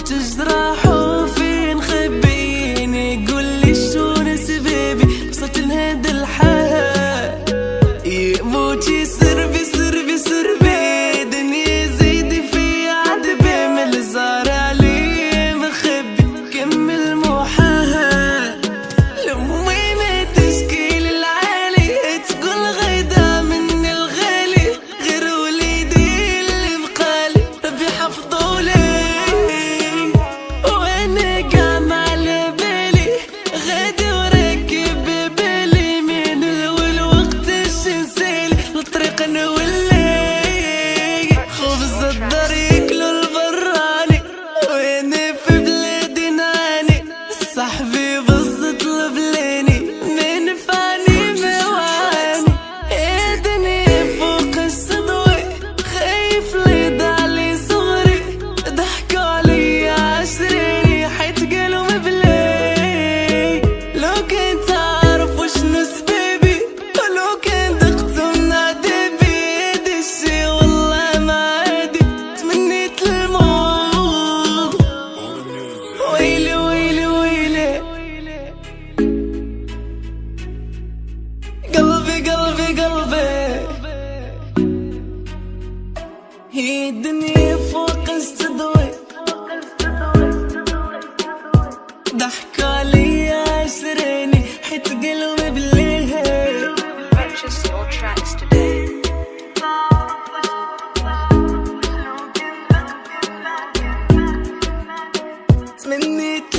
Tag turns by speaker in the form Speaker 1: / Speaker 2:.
Speaker 1: حيت جراح وفين خبيني قولي شنو سبابي وصلت لهاد الحال يموتي سربي سربي سربي دنيا زيدي في عذبي من الزهر علي مخبي كمل محال لوين تشكيل العالي تقول غيدا مني الغالي غير وليدي اللي بقالي ربي حفظولي وانا قام على بالي غادي وراكب بالي من الاول وقت الشنسالي الطريق نولي خبز الدار ياكلو البراني وانا في بلادي نعاني صاحبي بز طلب لاني ما نفعني ما وعاني يا دنيا فوق الصدوي خايف لا يضيع لي صغري ضحكوا عليا عشريني حيت قالوا مبلاي لو كنت عارف وشنو سبابي ولو كان دقت من عذابي هادي الشي والله ما عادي تمنيت الموت ويلي ويلي ويلي قلبي قلبي قلبي هي الدنيا فوق استدوي ضحكوا عليا عشريني حيت قالوا مبليه
Speaker 2: Purchase your tracks today.
Speaker 1: تمنيت